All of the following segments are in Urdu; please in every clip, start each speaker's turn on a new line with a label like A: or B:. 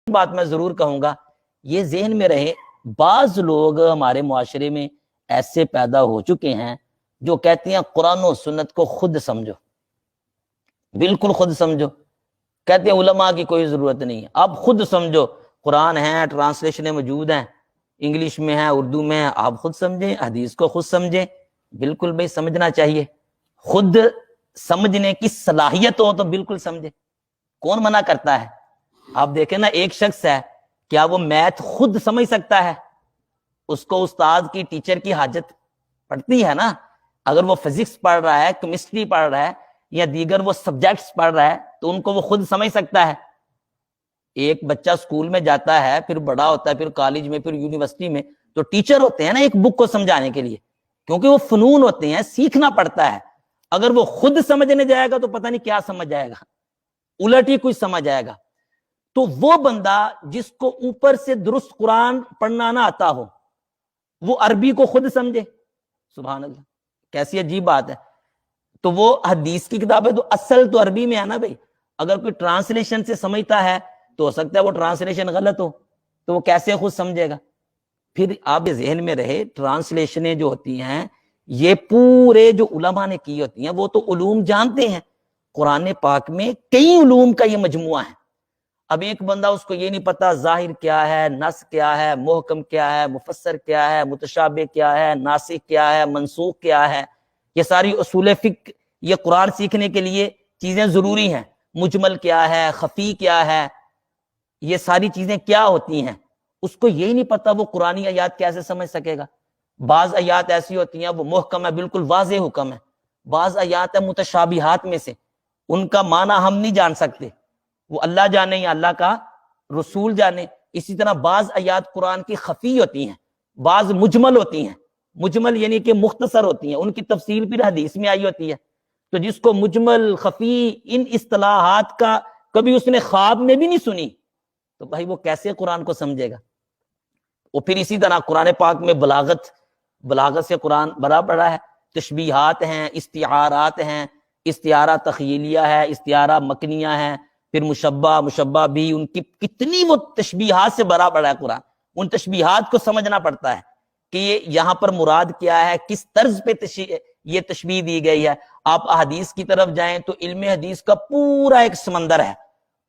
A: بات میں ضرور کہوں گا، یہ ذہن میں رہے، بعض لوگ ہمارے معاشرے میں ایسے پیدا ہو چکے ہیں جو کہتے ہیں قرآن و سنت کو خود سمجھو، بالکل خود سمجھو، کہتے ہیں علماء کی کوئی ضرورت نہیں ہے، آپ خود سمجھو، قرآن ہے، ٹرانسلیشنیں موجود ہیں، انگلش میں ہے، اردو میں ہے، آپ خود سمجھیں، حدیث کو خود سمجھیں۔ بالکل بھائی سمجھنا چاہیے، خود سمجھنے کی صلاحیت ہو تو بالکل سمجھے، کون منع کرتا ہے؟ آپ دیکھیں نا، ایک شخص ہے، کیا وہ میتھ خود سمجھ سکتا ہے؟ اس کو استاد کی، ٹیچر کی حاجت پڑتی ہے نا۔ اگر وہ فزکس پڑھ رہا ہے، کیمسٹری پڑھ رہا ہے، یا دیگر وہ سبجیکٹس پڑھ رہا ہے تو ان کو وہ خود سمجھ سکتا ہے۔ ایک بچہ اسکول میں جاتا ہے، پھر بڑا ہوتا ہے، پھر کالج میں، پھر یونیورسٹی میں، تو ٹیچر ہوتے ہیں نا ایک بک کو سمجھانے کے لیے، کیونکہ وہ فنون ہوتے ہیں، سیکھنا پڑتا ہے۔ اگر وہ خود سمجھنے جائے گا تو پتہ نہیں کیا سمجھ جائے گا، الٹ ہی کچھ سمجھ جائے گا۔ تو وہ بندہ جس کو اوپر سے درست قرآن پڑھنا نہ آتا ہو، وہ عربی کو خود سمجھے، سبحان اللہ، کیسی عجیب بات ہے۔ تو وہ حدیث کی کتاب ہے تو اصل تو عربی میں ہے نا بھائی، اگر کوئی ٹرانسلیشن سے سمجھتا ہے تو ہو سکتا ہے وہ ٹرانسلیشن غلط ہو، تو وہ کیسے خود سمجھے گا؟ پھر آپ کے ذہن میں رہے، ٹرانسلیشنیں جو ہوتی ہیں یہ پورے جو علماء نے کی ہوتی ہیں، وہ تو علوم جانتے ہیں، قرآن پاک میں کئی علوم کا یہ مجموعہ ہے۔ اب ایک بندہ اس کو یہ نہیں پتا ظاہر کیا ہے، نص کیا ہے، محکم کیا ہے، مفسر کیا ہے، متشابہ کیا ہے، ناسخ کیا ہے، منسوخ کیا ہے، یہ ساری اصول فقہ، یہ قرآن سیکھنے کے لیے چیزیں ضروری ہیں، مجمل کیا ہے، خفی کیا ہے، یہ ساری چیزیں کیا ہوتی ہیں، اس کو یہی نہیں پتا، وہ قرآنی آیات کیسے سمجھ سکے گا؟ بعض آیات ایسی ہوتی ہیں وہ محکم ہے، بالکل واضح حکم ہے، بعض آیات ہے متشابہات میں سے، ان کا معنی ہم نہیں جان سکتے، وہ اللہ جانے یا اللہ کا رسول جانے۔ اسی طرح بعض آیات قرآن کی خفی ہوتی ہیں، بعض مجمل ہوتی ہیں، مجمل یعنی کہ مختصر ہوتی ہیں، ان کی تفصیل پھر حدیث میں آئی ہوتی ہے۔ تو جس کو مجمل، خفی، ان اصطلاحات کا کبھی اس نے خواب میں بھی نہیں سنی، تو بھائی وہ کیسے قرآن کو سمجھے گا؟ اور پھر اسی طرح قرآن پاک میں بلاغت سے قرآن بھرا پڑا ہے، تشبیہات ہیں، استعارات ہیں، استعارہ تخیلیہ ہے، استعارہ مکنیہ ہے، پھر مشبہ بھی، ان کی کتنی وہ تشبیہات سے بھرا پڑا ہے قرآن۔ ان تشبیہات کو سمجھنا پڑتا ہے کہ یہ یہاں پر مراد کیا ہے، کس طرز پہ یہ تشبیہ دی گئی ہے۔ آپ احادیث کی طرف جائیں تو علم حدیث کا پورا ایک سمندر ہے،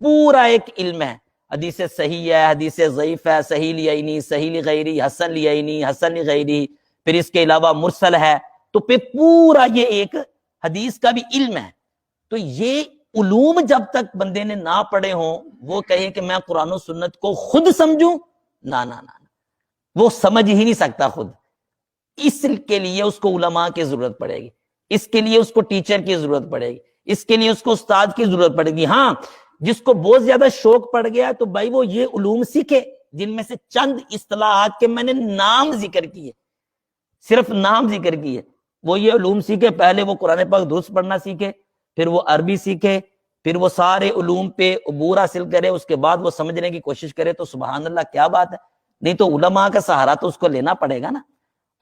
A: پورا ایک علم ہے، حدیث صحیح ہے، حدیث ضعیف ہے، صحیح لعینی، صحیح لغیری، حسن لعینی، حسن لغیری، پھر اس کے علاوہ مرسل ہے، تو پھر پورا یہ ایک حدیث کا بھی علم ہے۔ تو یہ علوم جب تک بندے نے نہ پڑھے ہوں، وہ کہے کہ میں قرآن و سنت کو خود سمجھوں، نہ نہ نہ، وہ سمجھ ہی نہیں سکتا خود۔ اس کے لیے اس کو علماء کی ضرورت پڑے گی، اس کے لیے اس کو ٹیچر کی ضرورت پڑے گی، اس کے لیے اس کو استاد کی ضرورت پڑے گی۔ ہاں، جس کو بہت زیادہ شوق پڑ گیا تو بھائی وہ یہ علوم سیکھے، جن میں سے چند اصطلاحات کے میں نے نام ذکر کیے، صرف نام ذکر کیے، وہ یہ علوم سیکھے۔ پہلے وہ قرآن پاک درست پڑھنا سیکھے، پھر وہ عربی سیکھے، پھر وہ سارے علوم پہ عبور حاصل کرے، اس کے بعد وہ سمجھنے کی کوشش کرے، تو سبحان اللہ کیا بات ہے۔ نہیں تو علماء کا سہارا تو اس کو لینا پڑے گا نا۔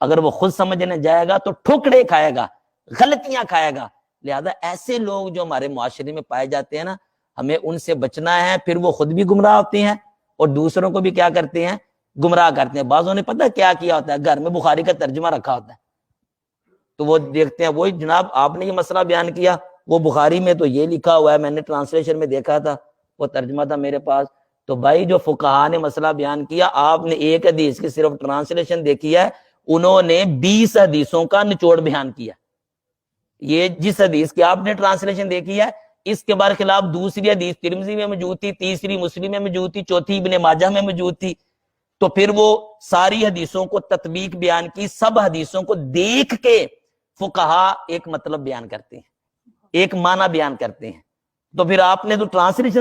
A: اگر وہ خود سمجھنے جائے گا تو ٹھکڑے کھائے گا، غلطیاں کھائے گا۔ لہذا ایسے لوگ جو ہمارے معاشرے میں پائے جاتے ہیں نا، ہمیں ان سے بچنا ہے۔ پھر وہ خود بھی گمراہ ہوتے ہیں اور دوسروں کو بھی کیا کرتے ہیں؟ گمراہ کرتے ہیں۔ بعضوں نے پتہ کیا کیا ہوتا ہے، گھر میں بخاری کا ترجمہ رکھا ہوتا ہے، تو وہ دیکھتے ہیں وہی جناب آپ نے یہ مسئلہ بیان کیا، وہ بخاری میں تو یہ لکھا ہوا ہے، میں نے ٹرانسلیشن میں دیکھا تھا، وہ ترجمہ تھا میرے پاس۔ تو بھائی جو فقہاء نے مسئلہ بیان کیا، آپ نے ایک حدیث کی صرف ٹرانسلیشن دیکھی ہے، انہوں نے 20 حدیثوں کا نچوڑ بیان کیا۔ یہ جس حدیث کی آپ نے ٹرانسلیشن دیکھی ہے، اس کے برخلاف دوسری حدیث ترمذی میں موجود تھی، تیسری مسلم میں موجود تھی، چوتھی ابن ماجہ میں موجود تھی۔ تو پھر وہ ساری حدیثوں کو تطبیق بیان کی، سب حدیثوں کو دیکھ کے فقہاء ایک مطلب بیان کرتے ہیں، ایک معنی بیان کرتے ہیں۔ تو پھر آپ نے تو ٹرانسلیشن